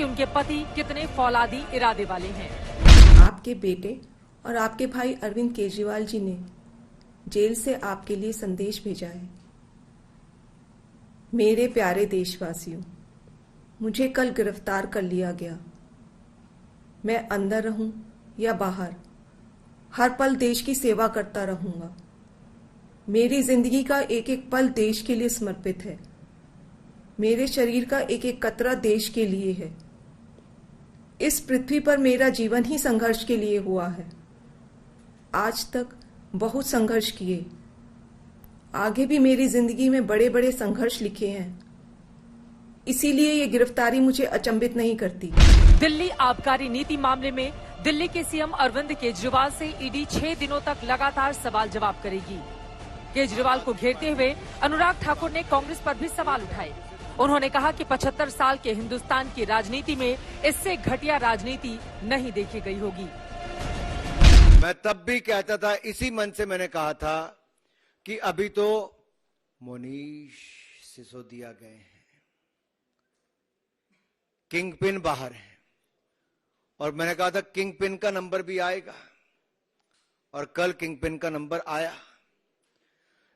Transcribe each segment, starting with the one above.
कि उनके पति कितने फौलादी इरादे वाले हैं। आपके बेटे और आपके भाई अरविंद केजरीवाल जी ने जेल से आपके लिए संदेश भेजा है। मेरे प्यारे देशवासियों, मुझे कल गिरफ्तार कर लिया गया। मैं अंदर रहूं या बाहर, हर पल देश की सेवा करता रहूंगा। मेरी जिंदगी का एक एक पल देश के लिए समर्पित है। मेरे शरीर का एक एक कतरा देश के लिए है। इस पृथ्वी पर मेरा जीवन ही संघर्ष के लिए हुआ है। आज तक बहुत संघर्ष किए, आगे भी मेरी जिंदगी में बड़े बड़े संघर्ष लिखे हैं। इसीलिए ये गिरफ्तारी मुझे अचंभित नहीं करती। दिल्ली आबकारी नीति मामले में दिल्ली के सीएम अरविंद केजरीवाल से ईडी 6 दिनों तक लगातार सवाल जवाब करेगी। केजरीवाल को घेरते हुए अनुराग ठाकुर ने कांग्रेस पर भी सवाल उठाए। उन्होंने कहा कि 75 साल के हिंदुस्तान की राजनीति में इससे घटिया राजनीति नहीं देखी गई होगी। मैं तब भी कहता था, इसी मन से मैंने कहा था कि अभी तो मोनीश सिसोदिया गए हैं, किंग पिन बाहर है, और मैंने कहा था किंग पिन का नंबर भी आएगा, और कल किंग पिन का नंबर आया।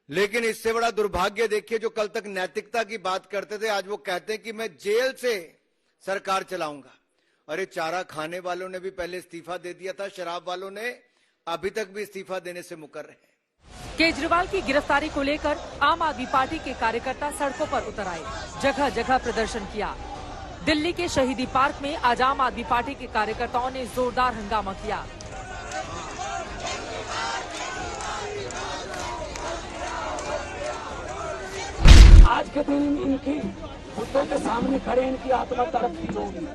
लेकिन इससे बड़ा दुर्भाग्य देखिए, जो कल तक नैतिकता की बात करते थे, आज वो कहते हैं कि मैं जेल से सरकार चलाऊंगा। अरे चारा खाने वालों ने भी पहले इस्तीफा दे दिया था, शराब वालों ने अभी तक भी इस्तीफा देने से मुकर रहे हैं। केजरीवाल की गिरफ्तारी को लेकर आम आदमी पार्टी के कार्यकर्ता सड़कों पर उतर आए, जगह जगह प्रदर्शन किया। दिल्ली के शहीदी पार्क में आज आम आदमी पार्टी के कार्यकर्ताओं ने जोरदार हंगामा किया। आज के दिन इनकी मुद्दों के सामने खड़े इनकी आत्मा तड़पती होगी।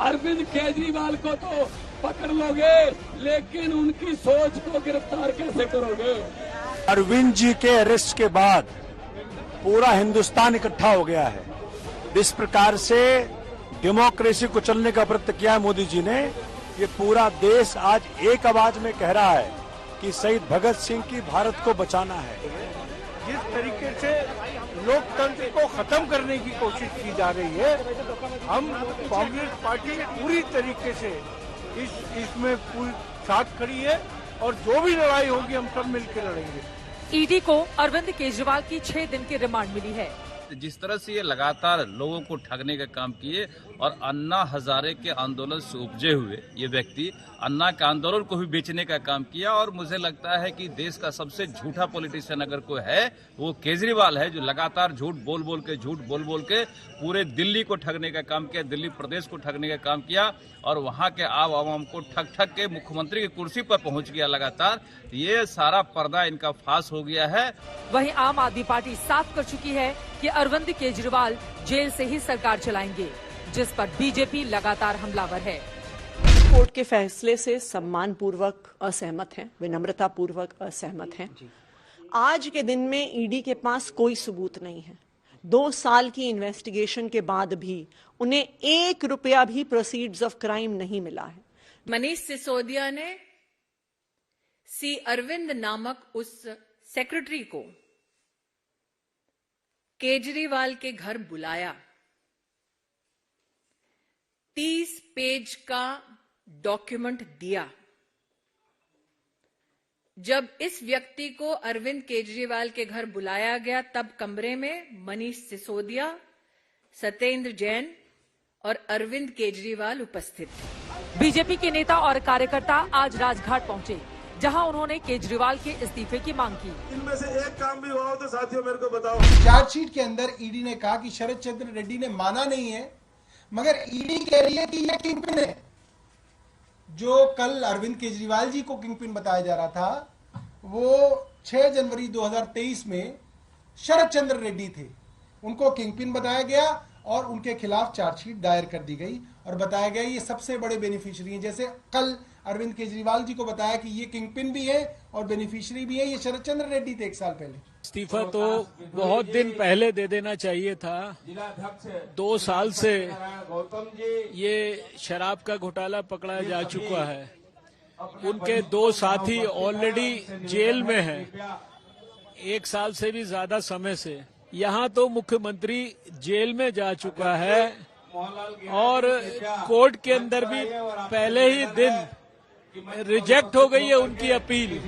अरविंद केजरीवाल को तो पकड़ लोगे, लेकिन उनकी सोच को गिरफ्तार कैसे करोगे? अरविंद जी के अरेस्ट के बाद पूरा हिंदुस्तान इकट्ठा हो गया है। इस प्रकार से डेमोक्रेसी को चलने का प्रयत्न किया है मोदी जी ने। ये पूरा देश आज एक आवाज में कह रहा है कि शहीद भगत सिंह की भारत को बचाना है। जिस तरीके से लोकतंत्र को खत्म करने की कोशिश की जा रही है, हम कांग्रेस पार्टी पूरी तरीके से इसमें पूरी साथ खड़ी है, और जो भी लड़ाई होगी हम सब मिलकर लड़ेंगे। ईडी को अरविंद केजरीवाल की 6 दिन की रिमांड मिली है। जिस तरह से ये लगातार लोगों को ठगने का काम किए और अन्ना हजारे के आंदोलन से उपजे हुए ये व्यक्ति अन्ना के आंदोलन को भी बेचने का काम किया। और मुझे लगता है कि देश का सबसे झूठा पॉलिटिशियन अगर कोई है वो केजरीवाल है, जो लगातार झूठ बोल बोल के पूरे दिल्ली को ठगने का काम किया, दिल्ली प्रदेश को ठगने का काम किया, और वहां के आवाम को ठग के मुख्यमंत्री की कुर्सी पर पहुंच गया लगातार। ये सारा पर्दा इनका फांस हो गया है। वहीं आम आदमी पार्टी साफ कर चुकी है कि अरविंद केजरीवाल जेल से ही सरकार चलाएंगे, जिस पर बीजेपी लगातार हमलावर है। कोर्ट के फैसले से सम्मानपूर्वक असहमत हैं, विनम्रता पूर्वक असहमत हैं। आज के दिन में ईडी के पास कोई सबूत नहीं है। 2 साल की इन्वेस्टिगेशन के बाद भी उन्हें 1 रुपया भी प्रोसीड्स ऑफ क्राइम नहीं मिला है। मनीष सिसोदिया ने सी अरविंद नामक उस सेक्रेटरी को केजरीवाल के घर बुलाया, 30 पेज का डॉक्यूमेंट दिया। जब इस व्यक्ति को अरविंद केजरीवाल के घर बुलाया गया, तब कमरे में मनीष सिसोदिया, सत्येंद्र जैन और अरविंद केजरीवाल उपस्थित थे। बीजेपी के नेता और कार्यकर्ता आज राजघाट पहुंचे, जहां उन्होंने केजरीवाल के इस्तीफे की मांग की। इनमें से एक काम भी हुआ हो तो साथियों मेरे को बताओ। चार्जशीट के अंदर ईडी ने कहा कि शरद चंद्र रेड्डी ने माना नहीं है, मगर ईडी कह रही है कि यह किंगपिन है। जो कल अरविंद केजरीवाल जी को किंगपिन बताया जा रहा था, वो 6 जनवरी 2023 में शरद चंद्र रेड्डी थे। उनको किंगपिन बताया गया और उनके खिलाफ चार्जशीट दायर कर दी गई और बताया गया ये सबसे बड़े बेनिफिशियरी हैं। जैसे कल अरविंद केजरीवाल जी को बताया कि ये किंगपिन भी है और बेनिफिशियरी भी है, ये शरद चंद्र रेड्डी थे 1 साल पहले। इस्तीफा तो बहुत दिन पहले दे देना चाहिए था। 2 साल से ये शराब का घोटाला पकड़ा जा चुका है। उनके 2 साथी ऑलरेडी जेल में हैं, 1 साल से भी ज्यादा समय से। यहाँ तो मुख्यमंत्री जेल में जा चुका है और कोर्ट के अंदर भी पहले ही दिन रिजेक्ट हो गई है उनकी अपील।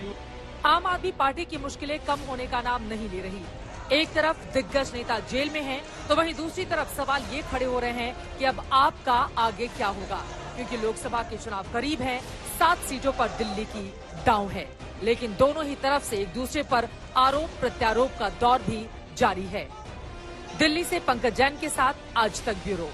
आम आदमी पार्टी की मुश्किलें कम होने का नाम नहीं ले रही। एक तरफ दिग्गज नेता जेल में हैं, तो वहीं दूसरी तरफ सवाल ये खड़े हो रहे हैं कि अब आपका आगे क्या होगा, क्योंकि लोकसभा के चुनाव करीब हैं, 7 सीटों पर दिल्ली की दांव है, लेकिन दोनों ही तरफ से एक दूसरे पर आरोप प्रत्यारोप का दौर भी जारी है। दिल्ली से पंकज जैन के साथ आज तक ब्यूरो।